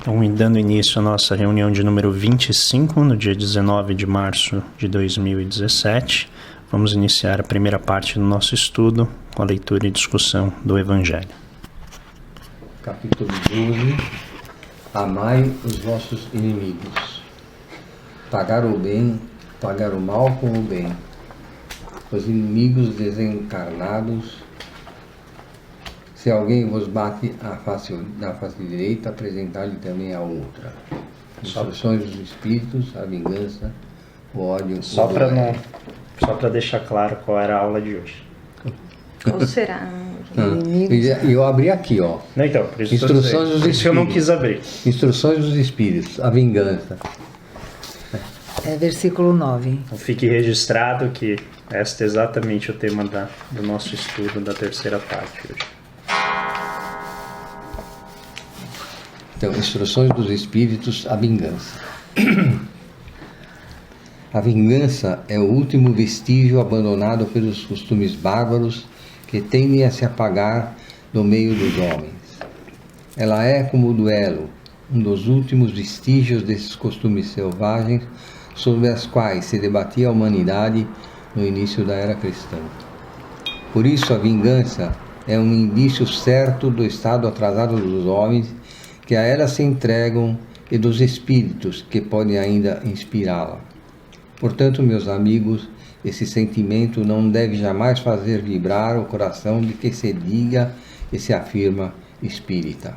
Então, dando início à nossa reunião de número 25, no dia 19 de março de 2017, vamos iniciar a primeira parte do nosso estudo com a leitura e discussão do Evangelho. Capítulo 12. Amai os vossos inimigos. Pagar o bem, pagar o mal com o bem. Os inimigos desencarnados. Se alguém vos bate na face direita, apresentar-lhe também a outra. Instruções dos espíritos, a vingança, o ódio. Só para deixar claro qual era a aula de hoje. Ou será? E eu abri aqui, ó. Não, então, por isso Instruções dos espíritos. Por isso eu não quis abrir. Instruções dos espíritos, a vingança. É versículo 9. Então, fique registrado que este é exatamente o tema do nosso estudo da terceira parte hoje. Então, instruções dos espíritos, a vingança. A vingança é o último vestígio abandonado pelos costumes bárbaros que tendem a se apagar no meio dos homens. Ela é como o duelo, um dos últimos vestígios desses costumes selvagens sobre as quais se debatia a humanidade no início da era cristã. Por isso, a vingança é um indício certo do estado atrasado dos homens que a ela se entregam e dos espíritos que podem ainda inspirá-la. Portanto, meus amigos, esse sentimento não deve jamais fazer vibrar o coração de que se diga e se afirma espírita.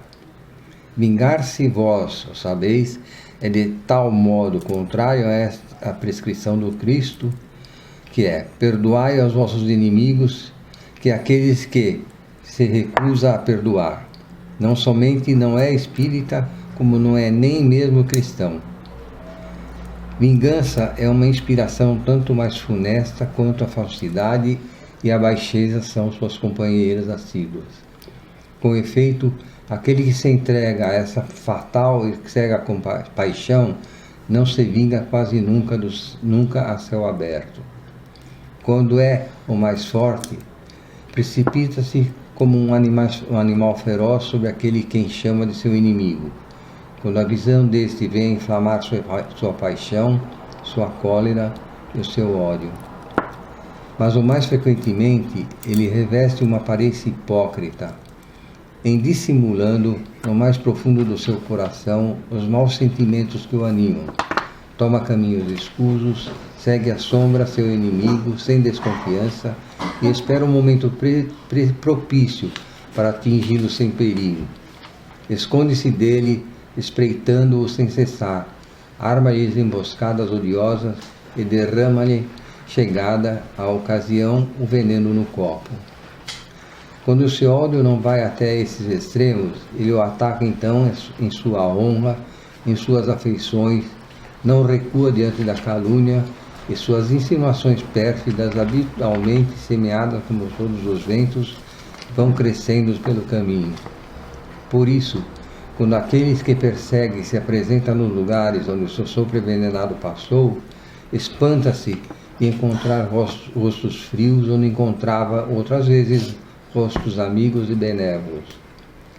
Vingar-se vós, sabeis, é de tal modo contrário a esta prescrição do Cristo, que é: perdoai aos vossos inimigos, que aqueles que se recusa a perdoar. Não somente não é espírita, como não é nem mesmo cristão. Vingança é uma inspiração tanto mais funesta quanto a falsidade e a baixeza são suas companheiras assíduas. Com efeito, aquele que se entrega a essa fatal e cega paixão não se vinga quase nunca a céu aberto. Quando é o mais forte, precipita-se como um animal feroz sobre aquele quem chama de seu inimigo. Quando a visão deste vem inflamar sua paixão, sua cólera e o seu ódio. Mas o mais frequentemente ele reveste uma aparência hipócrita, em dissimulando no mais profundo do seu coração os maus sentimentos que o animam. Toma caminhos escusos, segue à sombra seu inimigo sem desconfiança e espera um momento propício para atingi-lo sem perigo. Esconde-se dele, espreitando-o sem cessar, arma-lhe emboscadas odiosas e derrama-lhe, chegada a ocasião, o veneno no copo. Quando o seu ódio não vai até esses extremos, ele o ataca então em sua honra, em suas afeições, não recua diante da calúnia e suas insinuações pérfidas, habitualmente semeadas como todos os ventos, vão crescendo pelo caminho. Por isso, quando aqueles que perseguem se apresentam nos lugares onde o seu sopro envenenado passou, espanta-se de encontrar rostos frios onde encontrava outras vezes rostos amigos e benévolos.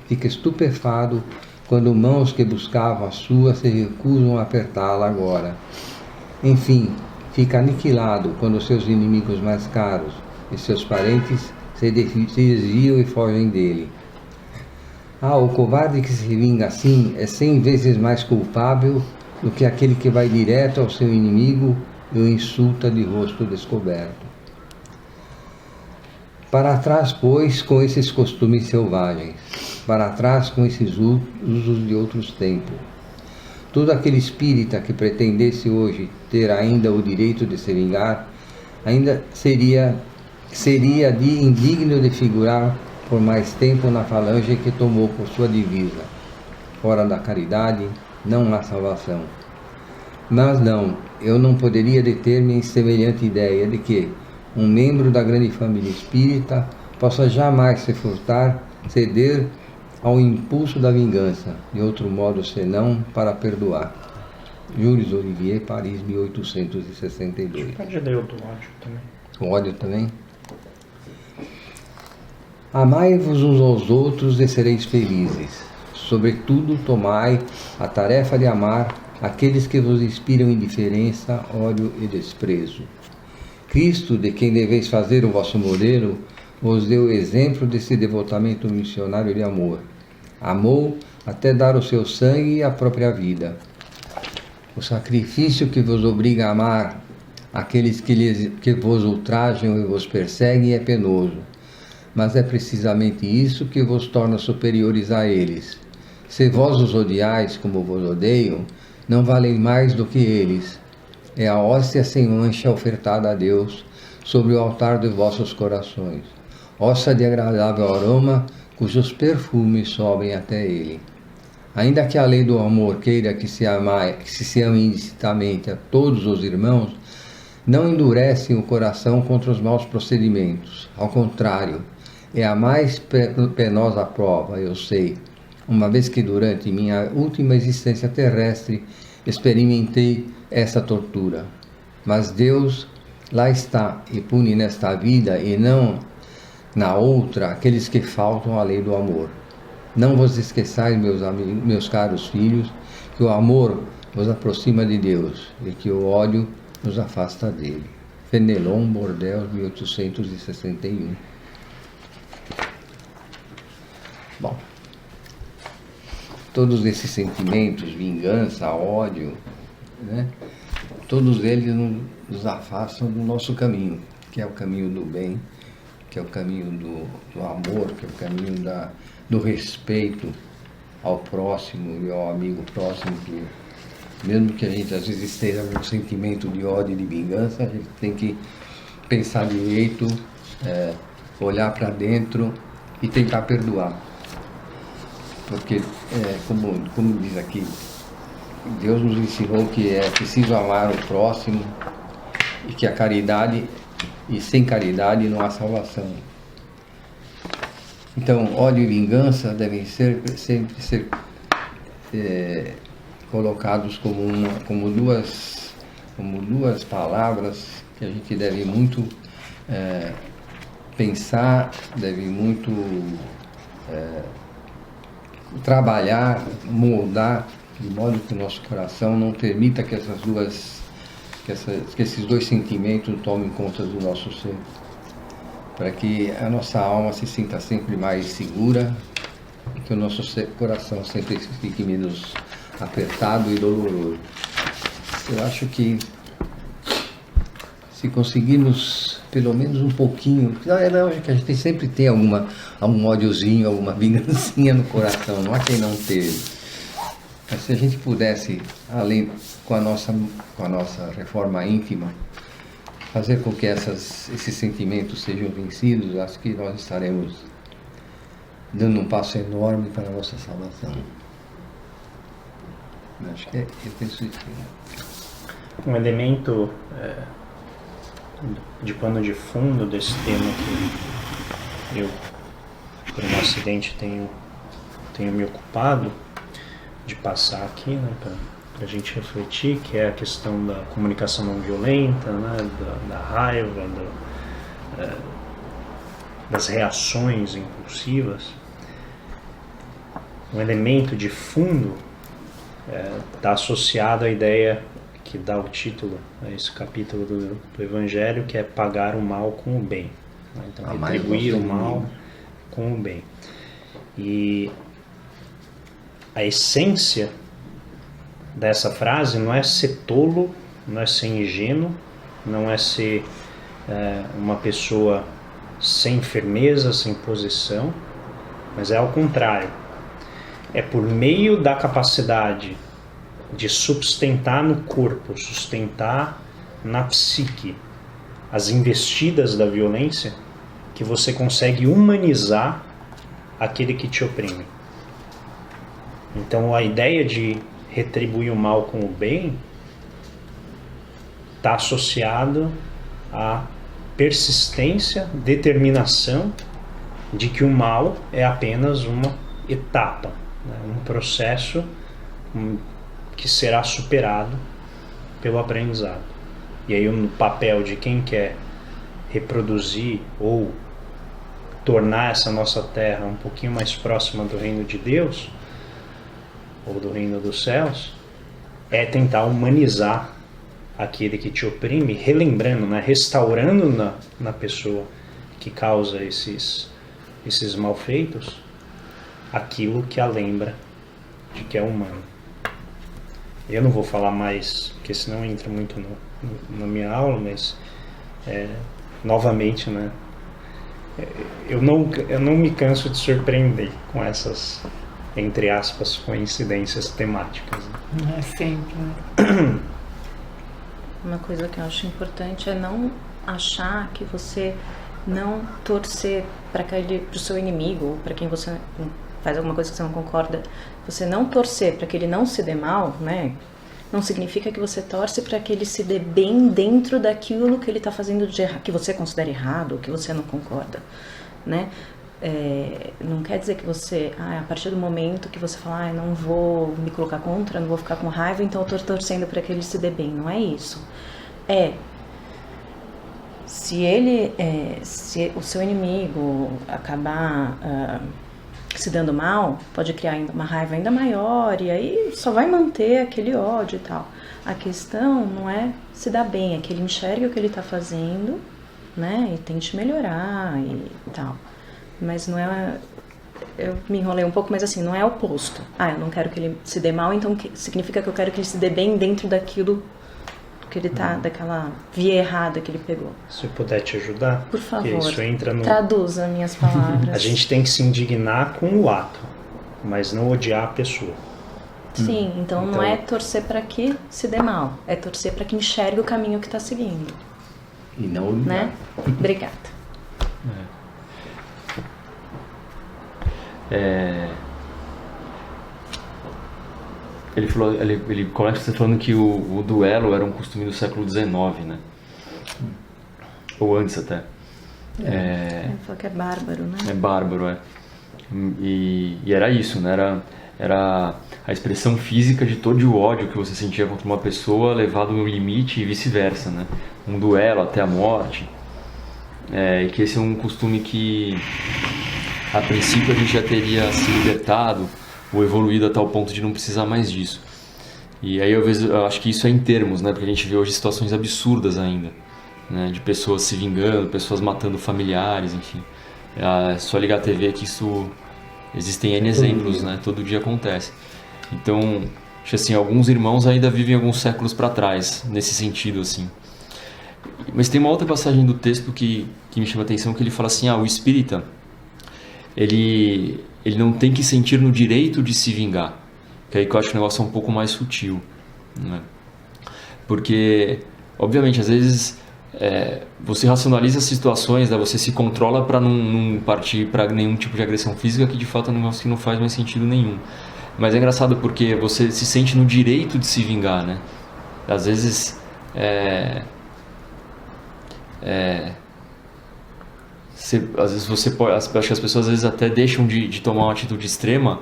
Fica estupefado quando mãos que buscavam a sua se recusam a apertá-la agora. Enfim, fica aniquilado quando seus inimigos mais caros e seus parentes se desviam e fogem dele. O covarde que se vinga assim é 100 vezes mais culpável do que aquele que vai direto ao seu inimigo e o insulta de rosto descoberto. Para trás, pois, com esses costumes selvagens, para trás com esses usos de outros tempos. Todo aquele espírita que pretendesse hoje ter ainda o direito de se vingar, ainda seria indigno de figurar por mais tempo na falange que tomou por sua divisa. Fora da caridade, não há salvação. Mas não, eu não poderia deter-me em semelhante ideia de que um membro da grande família espírita possa jamais se furtar, ceder ao impulso da vingança, de outro modo senão para perdoar. Jules Olivier, Paris, 1862. Pode ler o do ódio também. O ódio também? Amai-vos uns aos outros e sereis felizes. Sobretudo, tomai a tarefa de amar aqueles que vos inspiram indiferença, ódio e desprezo. Cristo, de quem deveis fazer o vosso modelo, vos deu o exemplo desse devotamento missionário de amor. Amou até dar o seu sangue e a própria vida. O sacrifício que vos obriga a amar aqueles que vos ultrajam e vos perseguem é penoso, mas é precisamente isso que vos torna superiores a eles. Se vós os odiais como vos odeiam, não valem mais do que eles. É a hóstia sem mancha ofertada a Deus sobre o altar dos vossos corações, hóstia de agradável aroma, cujos perfumes sobem até ele. Ainda que a lei do amor queira que se ame indistintamente a todos os irmãos, não endurecem o coração contra os maus procedimentos. Ao contrário, é a mais penosa prova, eu sei, uma vez que durante minha última existência terrestre experimentei essa tortura. Mas Deus lá está e pune nesta vida e não na outra aqueles que faltam à lei do amor. Não vos esqueçais, meus caros filhos, que o amor vos aproxima de Deus e que o ódio nos afasta dele. Fenelon, Bordeaux, 1861. Bom, todos esses sentimentos, vingança, ódio, né, todos eles nos afastam do nosso caminho, que é o caminho do bem, que é o caminho do amor, que é o caminho do respeito ao próximo e ao amigo próximo, que mesmo que a gente às vezes esteja com um sentimento de ódio e de vingança, a gente tem que pensar direito, olhar para dentro e tentar perdoar. Porque, como diz aqui, Deus nos ensinou que é preciso amar o próximo e que a caridade, e sem caridade não há salvação. Então, ódio e vingança devem sempre ser colocados como duas palavras que a gente deve muito pensar, deve muito trabalhar, moldar, de modo que o nosso coração não permita que esses dois sentimentos tomem conta do nosso ser, para que a nossa alma se sinta sempre mais segura e que o nosso coração sempre fique menos apertado e doloroso. Eu acho que se conseguirmos pelo menos um pouquinho, lógico que a gente sempre tem algum ódiozinho, alguma vingancinha no coração, não há quem não teve. Mas se a gente pudesse, além com a nossa reforma íntima, fazer com que esses sentimentos sejam vencidos, acho que nós estaremos dando um passo enorme para a nossa salvação. Acho que eu penso isso. Um elemento de pano de fundo desse tema que eu, por um acidente, tenho me ocupado de passar aqui, né, para a gente refletir, que é a questão da comunicação não violenta, né, da raiva, das reações impulsivas. Um elemento de fundo está associado à ideia que dá o título a esse capítulo do Evangelho, que é pagar o mal com o bem, né? Então, retribuir o mal com o bem. E a essência dessa frase não é ser tolo, não é ser ingênuo, não é ser uma pessoa sem firmeza, sem posição, mas é ao contrário. É por meio da capacidade de sustentar no corpo, sustentar na psique as investidas da violência, que você consegue humanizar aquele que te oprime. Então a ideia de retribuir o mal com o bem está associado à persistência, determinação de que o mal é apenas uma etapa, né? Um processo que será superado pelo aprendizado. E aí o papel de quem quer reproduzir ou tornar essa nossa terra um pouquinho mais próxima do reino de Deus ou do reino dos céus, é tentar humanizar aquele que te oprime, relembrando, né? Restaurando na pessoa que causa esses malfeitos, aquilo que a lembra de que é humano. Eu não vou falar mais, porque senão entra muito na minha aula, mas novamente, né? Eu não me canso de surpreender com essas, entre aspas, coincidências temáticas. É sempre, né? Uma coisa que eu acho importante é não achar que você não torcer para o seu inimigo, ou para quem você faz alguma coisa que você não concorda, você não torcer para que ele não se dê mal, né? Não significa que você torce para que ele se dê bem dentro daquilo que ele está fazendo de errado, que você considera errado, ou que você não concorda, né? Não quer dizer que você, a partir do momento que você fala, não vou me colocar contra, não vou ficar com raiva, então eu estou torcendo para que ele se dê bem. Não é isso. Se o seu inimigo acabar se dando mal, pode criar ainda uma raiva ainda maior, e aí só vai manter aquele ódio e tal. A questão não é se dar bem, é que ele enxergue o que ele está fazendo, né, e tente melhorar e tal. Mas não é... Eu me enrolei um pouco, mas assim, não é oposto. Eu não quero que ele se dê mal, então significa que eu quero que ele se dê bem dentro daquilo que ele tá, daquela via errada que ele pegou. Se eu puder te ajudar, por favor, isso entra no... traduza minhas palavras. A gente tem que se indignar com o ato, mas não odiar a pessoa. Sim, então não é torcer para que se dê mal, é torcer para que enxergue o caminho que está seguindo. E não... Né? Obrigada. Ele falou, ele começa você falando que o duelo era um costume do século XIX, né? Ou antes até. Ele falou que é bárbaro, né? É bárbaro, E era isso, né? Era a expressão física de todo o ódio que você sentia contra uma pessoa levado no limite e vice-versa, né? Um duelo até a morte. E que esse é um costume que, a princípio, a gente já teria se libertado ou evoluído a tal ponto de não precisar mais disso. E aí eu acho que isso é em termos, né? Porque a gente vê hoje situações absurdas ainda, né? De pessoas se vingando, pessoas matando familiares, enfim. É só ligar a TV que isso... Existem N exemplos, né? Todo dia acontece. Então, acho assim, alguns irmãos ainda vivem alguns séculos para trás, nesse sentido, assim. Mas tem uma outra passagem do texto que me chama a atenção, que ele fala assim, o espírita, ele não tem que sentir no direito de se vingar. Que aí que eu acho que o negócio é um pouco mais sutil, né? Porque, obviamente, às vezes você racionaliza as situações, né? Você se controla para não partir para nenhum tipo de agressão física, que de fato é um negócio que não faz mais sentido nenhum. Mas é engraçado porque você se sente no direito de se vingar, né? Às vezes às vezes você pode, acho que as pessoas às vezes até deixam de tomar uma atitude extrema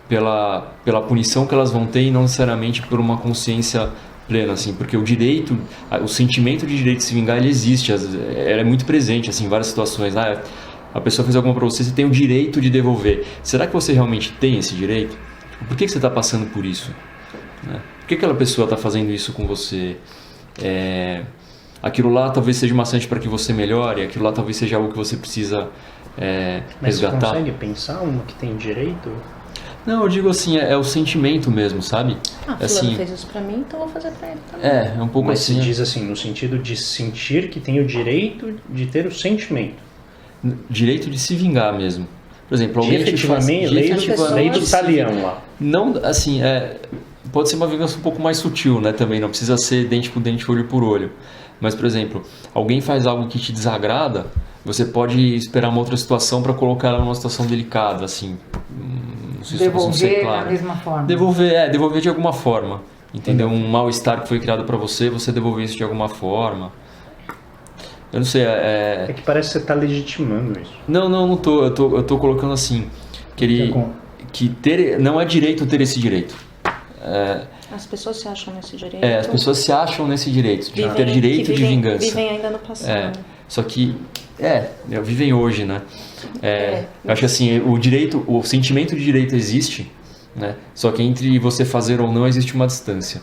pela punição que elas vão ter e não necessariamente por uma consciência plena, assim, porque o sentimento de direito de se vingar, ele existe, ele é muito presente, assim, em várias situações. A pessoa fez alguma pra você, você tem o direito de devolver. Será que você realmente tem esse direito? Por que você está passando por isso? Né? Por que aquela pessoa está fazendo isso com você? Aquilo lá talvez seja maçante para que você melhore, aquilo lá talvez seja algo que você precisa resgatar. Mas você consegue pensar uma que tem direito? Não, eu digo assim, é o sentimento mesmo, sabe? Fulano assim, fez isso pra mim, então eu vou fazer pra ele também. É um pouco mas assim. Mas se diz assim, no sentido de sentir que tem o direito de ter o sentimento. Direito de se vingar mesmo. Por exemplo, alguém efetivamente, lei do talião lá. Não, assim, pode ser uma vingança um pouco mais sutil, né, também, não precisa ser dente por dente, olho por olho. Mas, por exemplo, alguém faz algo que te desagrada, você pode esperar uma outra situação para colocar ela numa situação delicada, assim. Não sei se devolver claro. da mesma forma. Devolver de alguma forma. Entendeu? Um mal-estar que foi criado para você devolver isso de alguma forma. Eu não sei, É que parece que você está legitimando isso. Não tô. Eu tô colocando assim, não é direito ter esse direito. As pessoas se acham nesse direito. As pessoas se acham nesse direito, de ter direito de vingança. Vivem ainda no passado. Só que, vivem hoje, né? Eu acho que assim, o sentimento de direito existe, né? Só que entre você fazer ou não existe uma distância,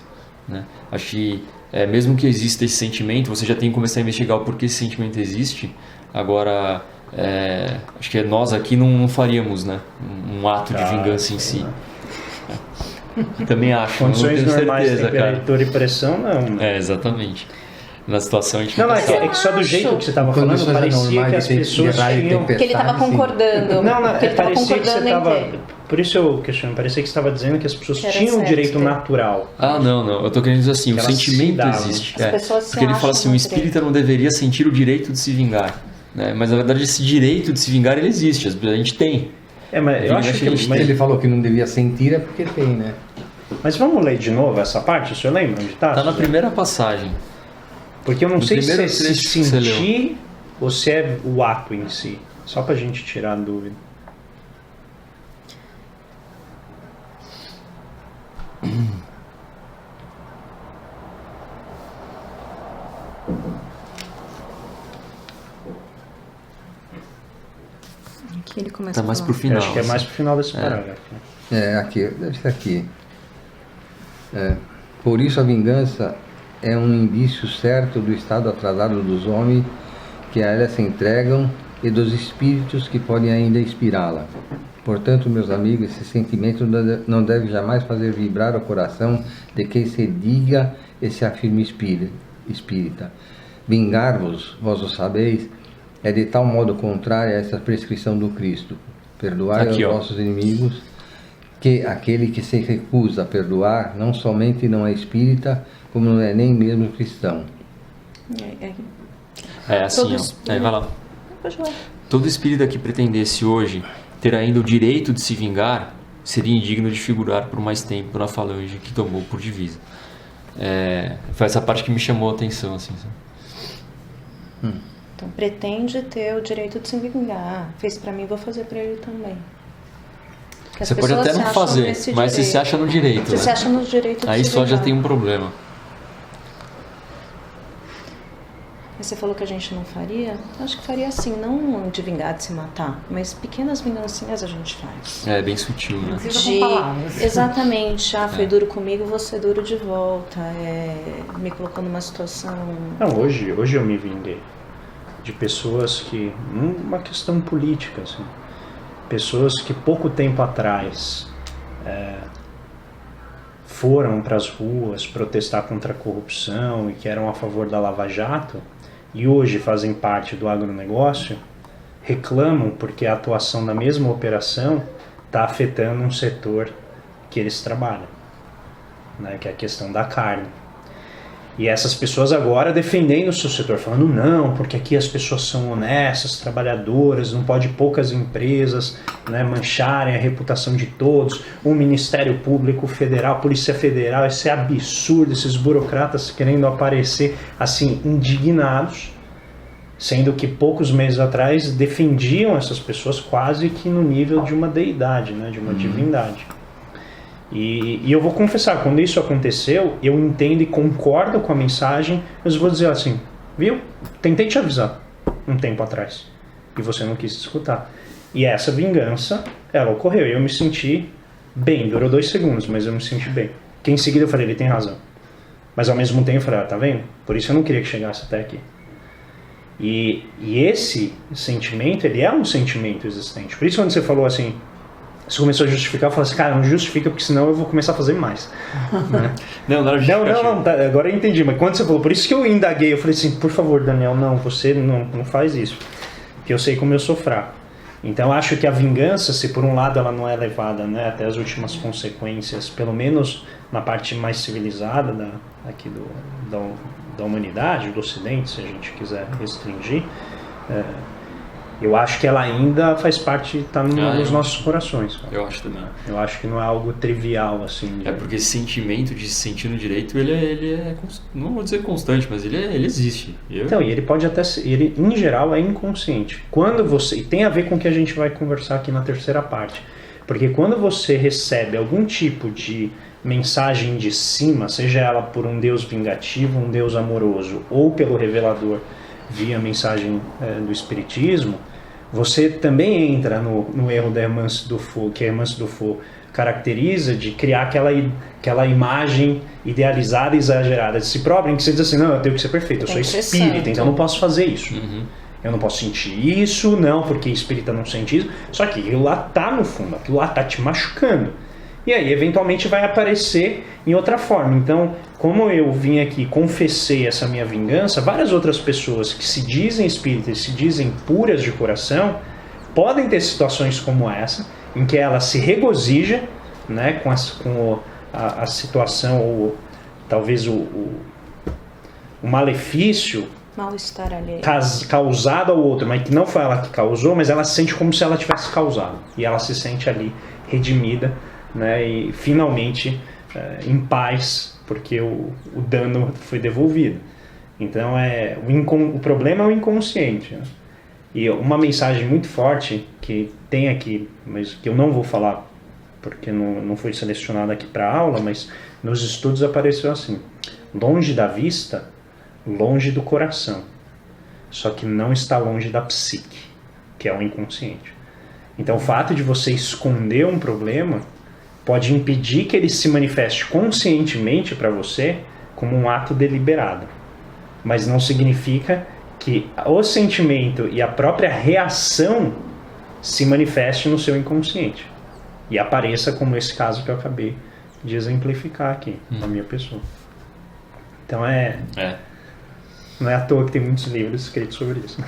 né? Acho que mesmo que exista esse sentimento, você já tem que começar a investigar o porquê esse sentimento existe. Agora, acho que nós aqui não faríamos, né, um ato de vingança em si. Também acho. Condições não tenho normais, certeza, temperatura e pressão, não. Exatamente. Na situação a gente Não, fica é que só do jeito que você estava falando, Condições parecia normais que as de pessoas raio e tinham... tempestade. Que ele estava sim. concordando. Não, que ele estava parecia que você concordando estava... em ter. Por isso eu questiono, parecia que você estava dizendo que as pessoas Que era tinham um certo, direito ter. natural. Ah, não. Eu tô querendo dizer assim, Que o elas se sentimento davam. existe. As pessoas se Porque ele fala acham assim, o no espírita direito. não deveria sentir o direito de se vingar. Né? Mas na verdade esse direito de se vingar, ele existe. A gente tem. Mas eu acho que... Mas ele falou que não devia sentir é porque tem, né? Mas vamos ler de novo essa parte, o senhor lembra onde está? Tá na primeira passagem. Porque eu não No sei se é primeiro se trecho que você sentir ou se é o ato em si. Só pra gente tirar a dúvida. Aqui ele começa Tá mais a pro falar. final. Eu acho que é assim. mais pro final desse parágrafo. Aqui, deve ser aqui. Por isso a vingança é um indício certo do estado atrasado dos homens que a ela se entregam e dos espíritos que podem ainda inspirá-la. Portanto, meus amigos, esse sentimento não deve jamais fazer vibrar o coração de quem se diga e se afirme espírita. Vingar-vos, vós o sabeis, é de tal modo contrária a essa prescrição do Cristo. Perdoai Aqui, aos ó. vossos inimigos, que aquele que se recusa a perdoar não somente não é espírita, como não é nem mesmo cristão. É assim, Todos- ó. Vai lá. Pode falar. Todo espírita que pretendesse hoje ter ainda o direito de se vingar seria indigno de figurar por mais tempo na falange que tomou por divisa. Foi essa parte que me chamou a atenção, assim. Sabe? Então, pretende ter o direito de se vingar. Fez pra mim, vou fazer pra ele também. Porque as Você pode pessoas até se não acham fazer, nesse mas você se direito. acha no direito. Você né? se acha no direito de Aí se só já vingar. tem um problema. Mas você falou que a gente não faria? Eu acho que faria assim, não de vingar, de se matar, mas pequenas vingancinhas a gente faz. É bem sutil, né? Precisa com palavras. Exatamente. Foi duro comigo, vou ser duro de volta. Me colocou numa situação... Não, hoje eu me vinguei de pessoas que... Uma questão política, assim. Pessoas que pouco tempo atrás foram para as ruas protestar contra a corrupção e que eram a favor da Lava Jato e hoje fazem parte do agronegócio, reclamam porque a atuação da mesma operação está afetando um setor que eles trabalham, né, que é a questão da carne. E essas pessoas agora defendendo o seu setor, falando não, porque aqui as pessoas são honestas, trabalhadoras, não pode poucas empresas, né, mancharem a reputação de todos, o Ministério Público Federal, Polícia Federal, isso é absurdo, esses burocratas querendo aparecer assim, indignados, sendo que poucos meses atrás defendiam essas pessoas quase que no nível de uma deidade, né, de uma divindade. E eu vou confessar, quando isso aconteceu, eu entendo e concordo com a mensagem, mas vou dizer assim, viu? Tentei te avisar um tempo atrás e você não quis escutar. E essa vingança, ela ocorreu e eu me senti bem, durou 2 segundos, mas eu me senti bem. Que em seguida eu falei, ele tem razão. Mas ao mesmo tempo eu falei, tá vendo? Por isso eu não queria que chegasse até aqui. E esse sentimento, ele é um sentimento existente. Por isso quando você falou assim, você começou a justificar, eu falei assim, cara, não justifica, porque senão eu vou começar a fazer mais. Né? Não era justificativo. Não, tá, agora eu entendi, mas quando você falou, por isso que eu indaguei, eu falei assim, por favor, Daniel, não, você não faz isso, porque eu sei como eu sou fraco. Então eu acho que a vingança, se por um lado ela não é levada, né, até as últimas consequências, pelo menos na parte mais civilizada aqui da humanidade, do Ocidente, se a gente quiser restringir, eu acho que ela ainda faz parte, está nos nossos corações. Cara. Eu acho também. Eu acho que não é algo trivial, assim. Porque esse sentimento de se sentir no direito, ele é não vou dizer constante, mas ele existe. Então, e ele pode até ser, ele em geral é inconsciente. Quando você, e tem a ver com o que a gente vai conversar aqui na terceira parte, porque quando você recebe algum tipo de mensagem de cima, seja ela por um Deus vingativo, um Deus amoroso, ou pelo revelador via mensagem do Espiritismo, você também entra no erro da Hermance Dufour, que a Hermance Dufour caracteriza de criar aquela imagem idealizada e exagerada de si próprio, em que você diz assim, não, eu tenho que ser perfeito, eu sou espírita, então eu não posso fazer isso. Eu não posso sentir isso, não, porque espírita não sente isso. Só que aquilo lá tá no fundo, aquilo lá tá te machucando. E aí, eventualmente, vai aparecer em outra forma. Então, como eu vim aqui e confessei essa minha vingança, várias outras pessoas que se dizem espíritas, se dizem puras de coração, podem ter situações como essa, em que ela se regozija, né, com a situação, ou talvez o malefício Mal-estar ali. Causado ao outro, mas que não foi ela que causou, mas ela se sente como se ela tivesse causado. E ela se sente ali redimida, né, e finalmente em paz, porque o dano foi devolvido. Então o problema é o inconsciente, né? E uma mensagem muito forte que tem aqui, mas que eu não vou falar porque não foi selecionado aqui para aula, mas nos estudos apareceu assim: longe da vista, longe do coração, só que não está longe da psique, que é o inconsciente. Então o fato de você esconder um problema pode impedir que ele se manifeste conscientemente para você como um ato deliberado, mas não significa que o sentimento e a própria reação se manifeste no seu inconsciente e apareça como esse caso que eu acabei de exemplificar aqui na minha pessoa. Então não é à toa que tem muitos livros escritos sobre isso.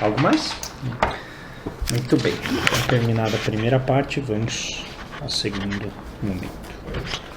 Algo mais? Muito bem. Então, terminada a primeira parte, vamos ao segundo momento.